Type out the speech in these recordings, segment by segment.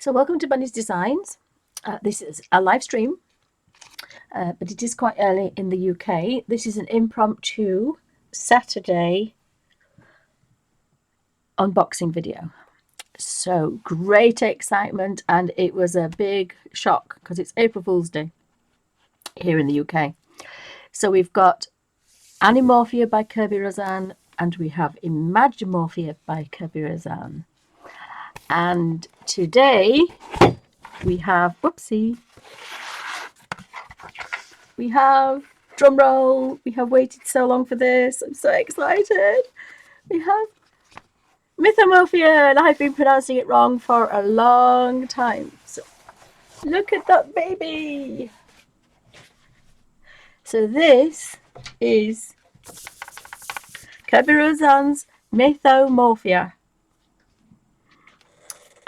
So welcome to Bunny's Designs. This is a live stream, but it is quite early in the UK. This is an impromptu Saturday unboxing video. So great excitement, and it was a big shock because it's April Fool's Day here in the UK. So we've got Animorphia by Kerby Rosanes, and we have Imagimorphia by Kerby Rosanes. And today we have, whoopsie, we have, drum roll, we have waited so long for this. I'm so excited. We have Mythomorphia, and I've been pronouncing it wrong for a long time. So look at that baby. So this is Kerby Rosanes Mythomorphia.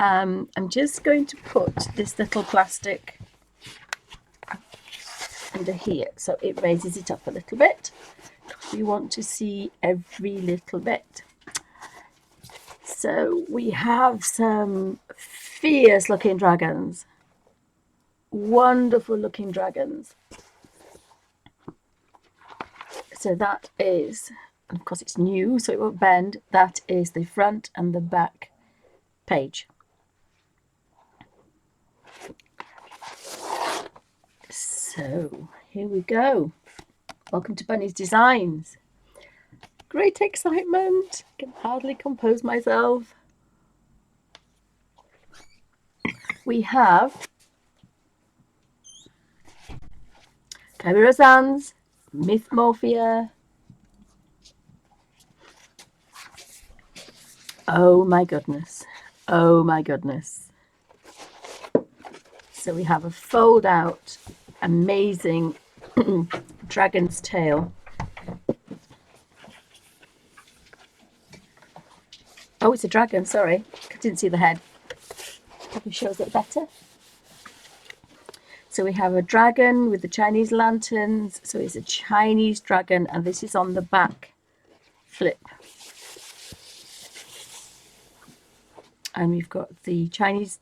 I'm just going to put this little plastic under here so it raises it up a little bit. We want to see every little bit. So we have some fierce looking dragons, wonderful looking dragons. So that is, and of course it's new so it won't bend, that is the front and the back page. So here we go. Welcome to Bunny's Designs. Great excitement. Can hardly compose myself. We have Kerby Rosanes Mythomorphia. Oh my goodness. Oh my goodness. So we have a fold out amazing dragon's tail. Oh, it's a dragon, sorry. I didn't see the head. Probably shows it better. So we have a dragon with the Chinese lanterns. So it's a Chinese dragon, and this is on the back flip. And we've got the Chinese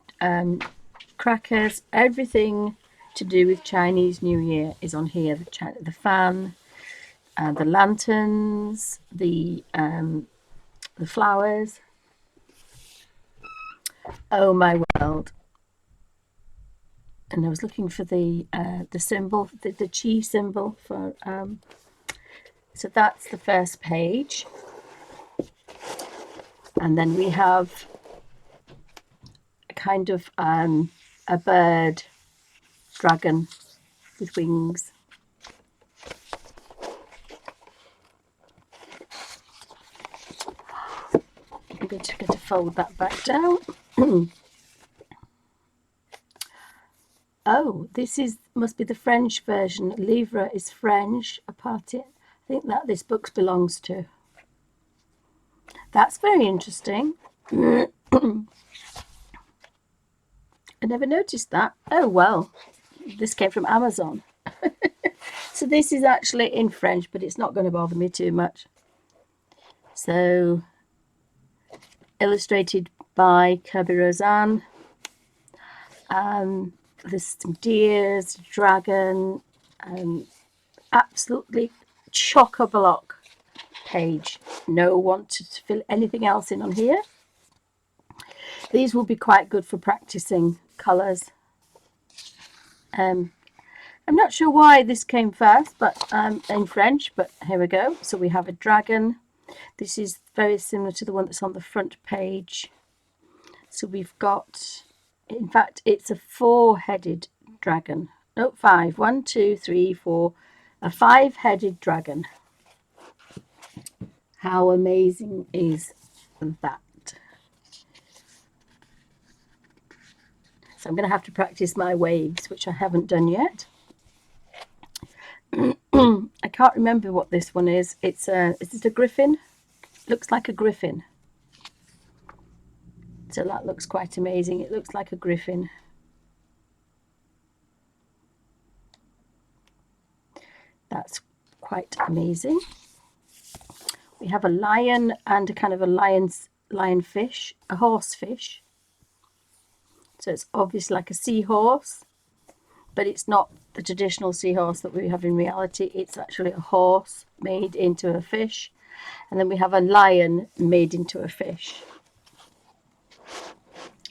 crackers. Everything to do with Chinese New Year is on here. The fan, the lanterns, the flowers. Oh my world. And I was looking for the symbol, the chi symbol for so that's the first page. And then we have a kind of a bird dragon with wings. I'm going to fold that back down. Oh, this must be the French version. Livre is French. A party, I think that this book belongs to. That's very interesting. I never noticed that. Oh well, this came from Amazon. So this is actually in French, but it's not going to bother me too much. So illustrated by Kerby Rosanes. There's some deers, dragon, absolutely chock-a-block page. No want to fill anything else in on here. These will be quite good for practicing colours. I'm not sure why this came first, but in French, but here we go. So we have a dragon. This is very similar to the one that's on the front page. So we've got, in fact, it's a four-headed dragon. No, five. 1, 2, 3, 4. A five-headed dragon. How amazing is that? So I'm going to have to practice my waves, which I haven't done yet. I can't remember what this one is. Is it a griffin? Looks like a griffin. So that looks quite amazing. It looks like a griffin. That's quite amazing. We have a lion and a kind of a lionfish, a horsefish. So it's obviously like a seahorse, but it's not the traditional seahorse that we have in reality. It's actually a horse made into a fish. And then we have a lion made into a fish.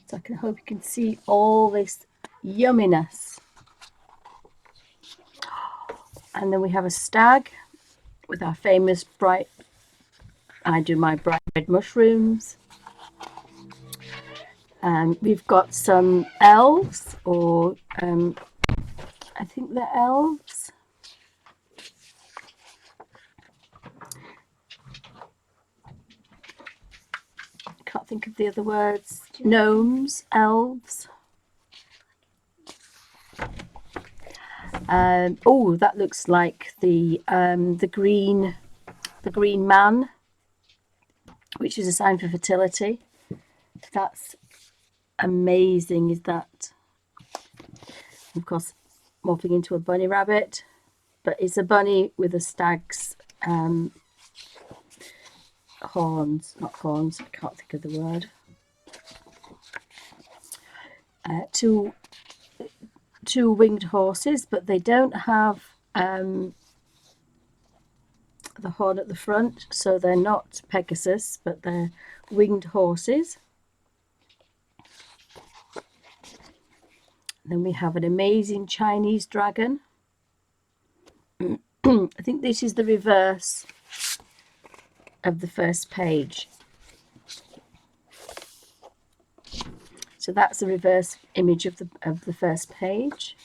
So I can hope you can see all this yumminess. And then we have a stag with our famous bright, I do my bright red mushrooms. We've got some elves, or I think they're elves. Can't think of the other words. Gnomes, elves. Oh, that looks like the green man, which is a sign for fertility. That's amazing, is that? Of course, morphing into a bunny rabbit, but it's a bunny with a stag's horns, not horns, I can't think of the word. Two winged horses, but they don't have the horn at the front, so they're not Pegasus, but they're winged horses. Then we have an amazing Chinese dragon. I think this is the reverse of the first page. So that's the reverse image of the first page.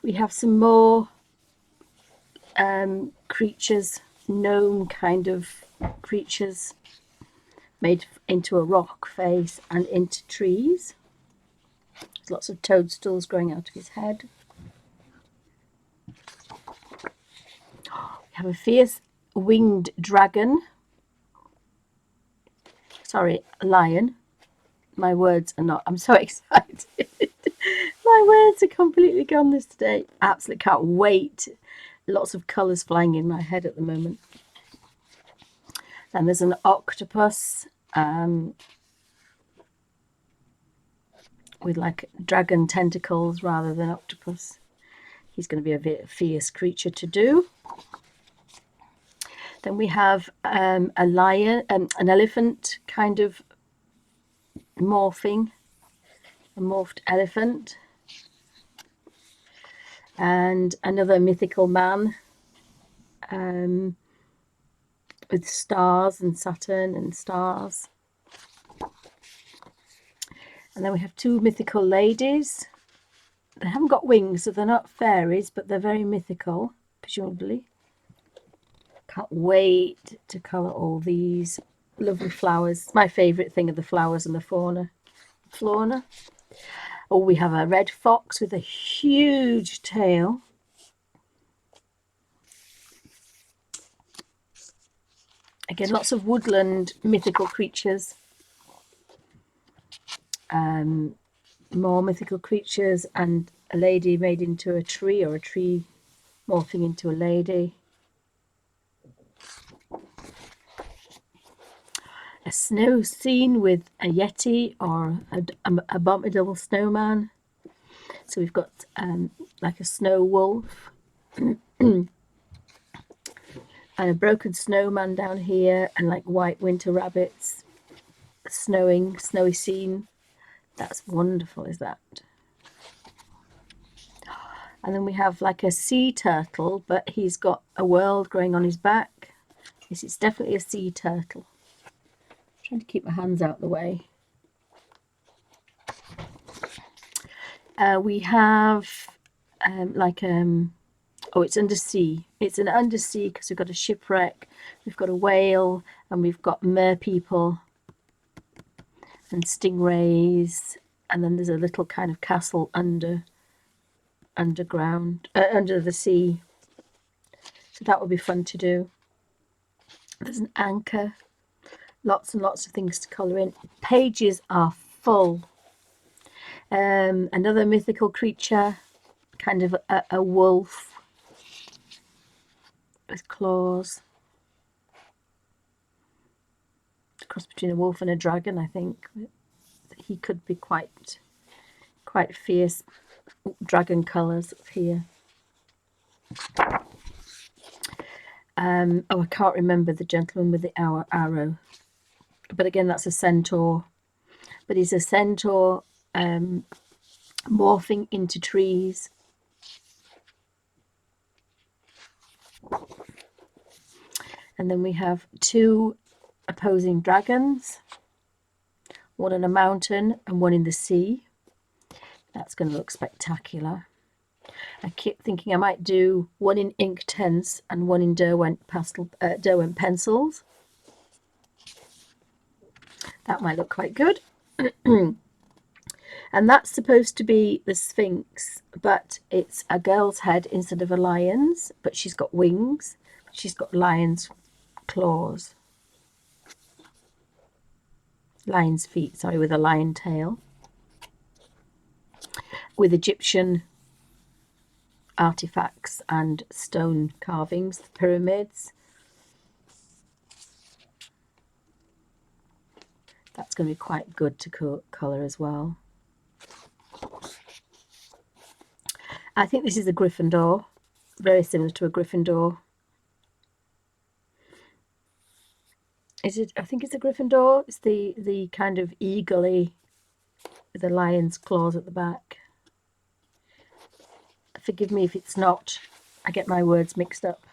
We have some more creatures, gnome kind of creatures made into a rock face and into trees. There's lots of toadstools growing out of his head. We have a fierce winged dragon. Sorry, lion. My words are not, I'm so excited. My words are completely gone this day. Absolutely can't wait. Lots of colours flying in my head at the moment. Then there's an octopus with like dragon tentacles rather than octopus. He's going to be a very fierce creature to do. Then we have a lion, an elephant kind of morphing, a morphed elephant, and another mythical man with stars and Saturn and stars. And then we have two mythical ladies. They haven't got wings, so they're not fairies, but they're very mythical, presumably. Can't wait to colour all these lovely flowers. My favourite thing are the flowers and the fauna. Oh, we have a red fox with a huge tail. Again, lots of woodland mythical creatures. More mythical creatures, and a lady made into a tree, or a tree morphing into a lady. A snow scene with a yeti or a abominable snowman. So we've got like a snow wolf and a broken snowman down here, and like white winter rabbits. Snowy scene. That's wonderful, is that? And then we have like a sea turtle, but he's got a world growing on his back. Yes, it's definitely a sea turtle. I'm trying to keep my hands out of the way. We have oh, it's undersea. It's an undersea because we've got a shipwreck, we've got a whale, and we've got mer people and stingrays, and then there's a little kind of castle underground, under the sea. So that would be fun to do. There's an anchor, lots and lots of things to colour in. Pages are full. Another mythical creature, kind of a wolf with claws. A cross between a wolf and a dragon, I think. A he could be quite fierce. Dragon colours up here. Oh, I can't remember the gentleman with the arrow, but again, that's a centaur. But he's a centaur morphing into trees. And then we have two opposing dragons, one on a mountain and one in the sea. That's going to look spectacular. I keep thinking I might do one in Inktense and one in Derwent pencils. That might look quite good. And that's supposed to be the Sphinx, but it's a girl's head instead of a lion's, but she's got wings. She's got lion's claws. Lion's feet, sorry, with a lion tail. With Egyptian artifacts and stone carvings, the pyramids. That's going to be quite good to colour as well. I think this is a Gryffindor, very similar to a Gryffindor. Is it? I think it's a Gryffindor. It's the kind of eagle-y with the lion's claws at the back. Forgive me if it's not. I get my words mixed up.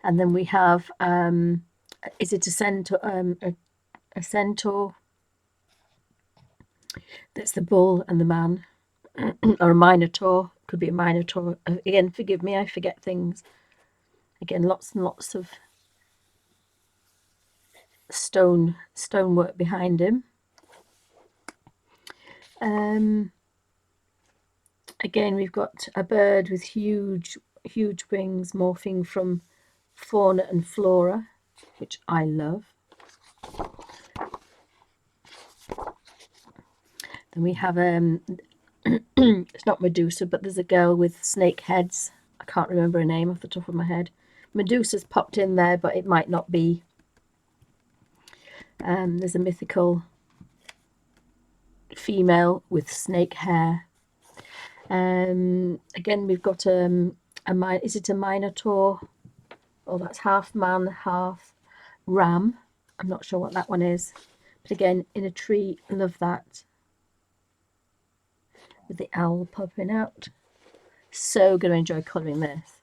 And then we have, is it a centaur? A centaur. That's the bull and the man, or a minotaur. Could be a minotaur. Again, forgive me, I forget things. Again, lots and lots of stonework behind him. Again, we've got a bird with huge wings morphing from fauna and flora, which I love. Then we have it's not Medusa, but there's a girl with snake heads. I can't remember her name off the top of my head. Medusa's popped in there, but it might not be. There's a mythical female with snake hair. Again, we've got is it a minotaur? Oh, that's half man, half ram. I'm not sure what that one is. But again, in a tree, love that. With the owl popping out. So going to enjoy colouring this.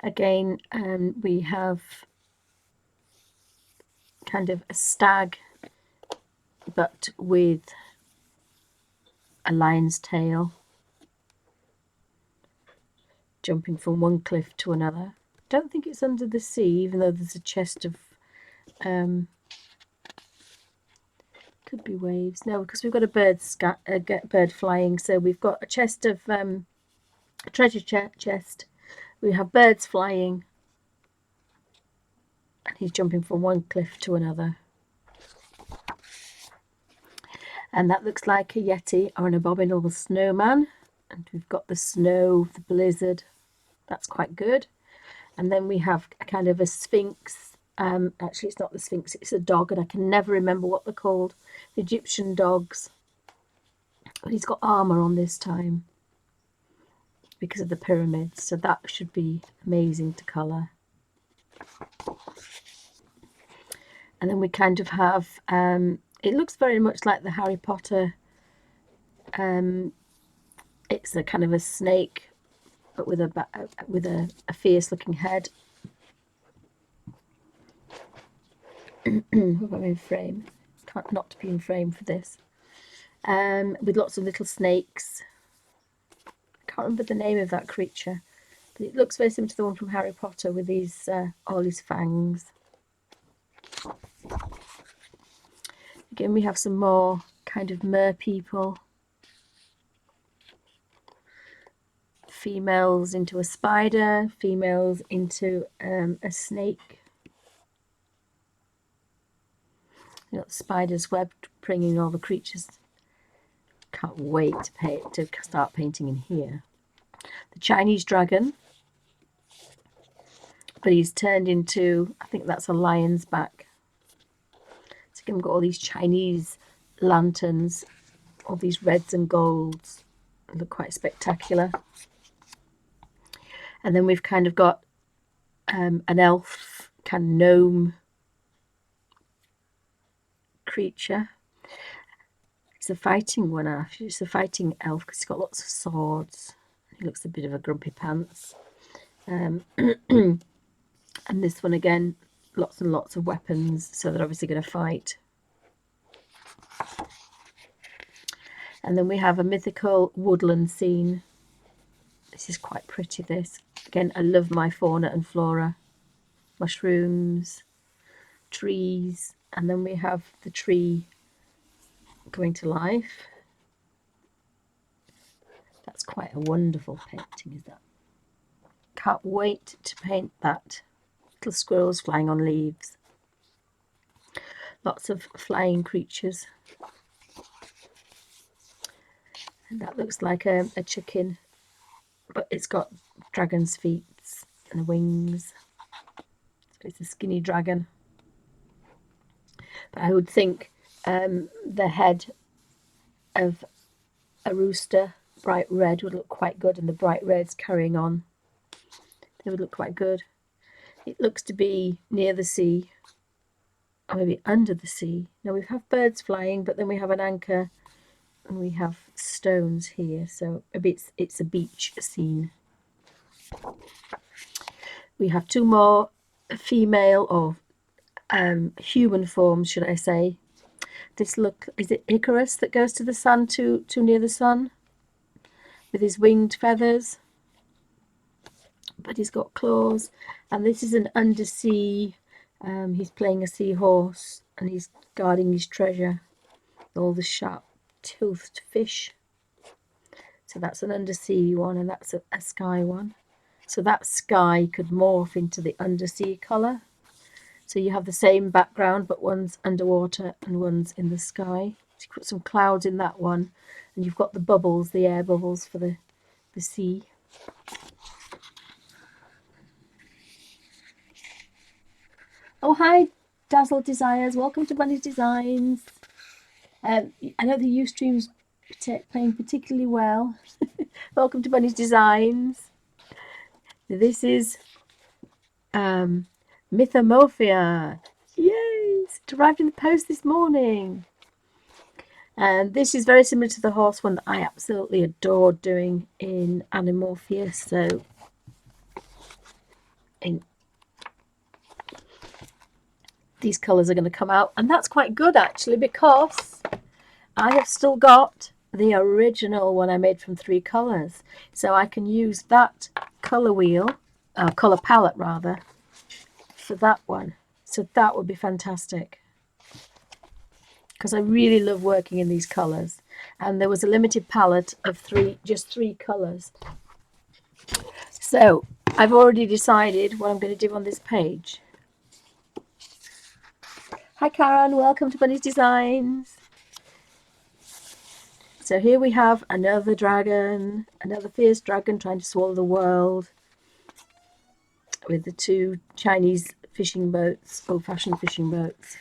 Again, we have kind of a stag, but with a lion's tail, jumping from one cliff to another. Don't think it's under the sea, even though there's a chest of could be waves. No, because we've got a bird flying, so we've got a chest of a treasure chest. We have birds flying, and he's jumping from one cliff to another. And that looks like a yeti or an abominable snowman. And we've got the snow, the blizzard. That's quite good. And then we have a kind of a sphinx. Actually, it's not the sphinx, it's a dog, and I can never remember what they're called. The Egyptian dogs. But he's got armour on this time because of the pyramids. So that should be amazing to colour. And then we kind of have, it looks very much like the Harry Potter. It's a kind of a snake, but with a fierce looking head. Hope I'm in frame. Can't not to be in frame for this. With lots of little snakes. I can't remember the name of that creature, but it looks very similar to the one from Harry Potter with these all his fangs. Again, we have some more kind of mer people. Females into a spider, females into a snake. You got the spider's web bringing all the creatures. Can't wait to start painting in here. The Chinese dragon but he's turned into, I think that's a lion's back. So again, we've got all these Chinese lanterns, all these reds and golds. They look quite spectacular. And then we've kind of got an elf, kind of gnome creature. It's a fighting one, actually. It's a fighting elf because he's got lots of swords. He looks a bit of a grumpy pants. And this one again, lots and lots of weapons, so they're obviously going to fight. And then we have a mythical woodland scene. This is quite pretty, this. Again, I love my fauna and flora. Mushrooms, trees, and then we have the tree going to life. That's quite a wonderful painting, is that? Can't wait to paint that. Little squirrels flying on leaves. Lots of flying creatures. And that looks like a chicken, but it's got dragon's feet and wings. So it's a skinny dragon. But I would think the head of a rooster, bright red, would look quite good, and the bright reds carrying on. They would look quite good. It looks to be near the sea, or maybe under the sea. Now we have birds flying, but then we have an anchor, and we have stones here, so maybe it's a beach scene. We have two more female or human forms, should I say. This look, is it Icarus that goes to the sun, too near the sun, with his winged feathers? But he's got claws, and this is an undersea. He's playing a seahorse, and he's guarding his treasure, all the sharp-toothed fish. So that's an undersea one, and that's a sky one. So that sky could morph into the undersea colour. So you have the same background, but one's underwater and one's in the sky. So you put some clouds in that one, and you've got the bubbles, the air bubbles for the sea. Oh, hi, Dazzle Desires. Welcome to Bunny's Designs. I know the Ustream's playing particularly well. Welcome to Bunny's Designs. This is Mythomorphia. Yay! It arrived in the post this morning. And this is very similar to the horse one that I absolutely adored doing in Animorphia. So these colours are going to come out, and that's quite good actually, because I have still got the original one I made from 3 colours, so I can use that colour wheel, colour palette rather, for that one. So that would be fantastic, because I really love working in these colours, and there was a limited palette of just three colours. So I've already decided what I'm going to do on this page. Hi Karen, welcome to Bunny's Designs. So here we have another dragon, another fierce dragon trying to swallow the world, with the 2 Chinese fishing boats, old-fashioned fishing boats.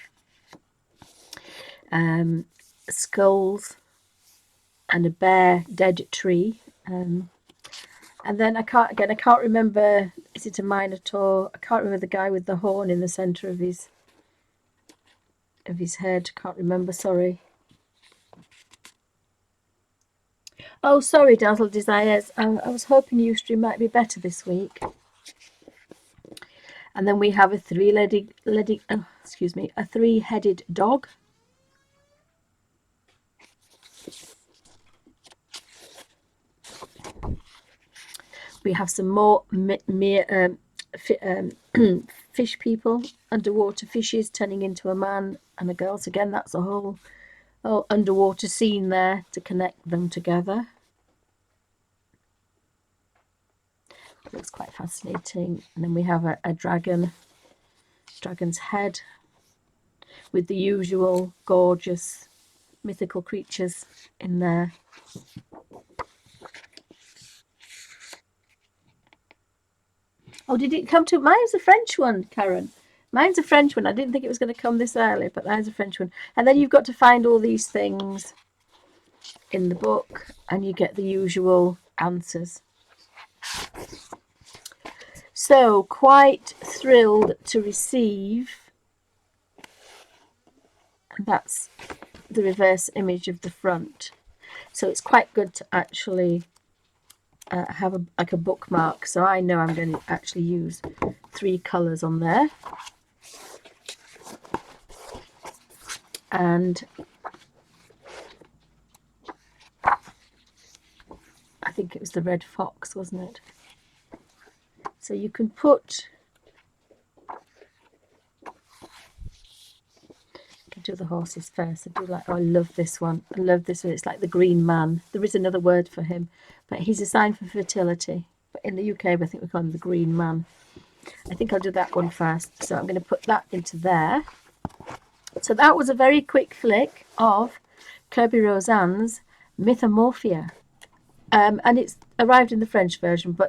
Skulls and a bare dead tree. And then I can't remember, is it a minotaur? I can't remember the guy with the horn in the centre of his head. Can't remember, sorry. Oh, sorry, Dazzle Desires. I was hoping Ustream might be better this week. And then we have a three-headed dog. We have some more fish people, underwater fishes turning into a man and a girl. So again, that's a whole underwater scene there to connect them together. It looks quite fascinating. And then we have a dragon's head with the usual gorgeous mythical creatures in there. Oh, did it come to... Mine's a French one, Karen. Mine's a French one. I didn't think it was going to come this early, but mine's a French one. And then you've got to find all these things in the book, and you get the usual answers. So, quite thrilled to receive... That's the reverse image of the front. So it's quite good to actually have like a bookmark. So I know I'm going to actually use 3 colours on there. And I think it was the red fox, wasn't it? So you can put... do the horses first. I do like, oh, I love this one. I love this one. It's like the green man. There is another word for him, but he's a sign for fertility. But in the UK, I think we call him the green man. I think I'll do that one first. So I'm going to put that into there. So that was a very quick flick of Kerby Rosanes MYTHOMORPHIA. And it's arrived in the French version, but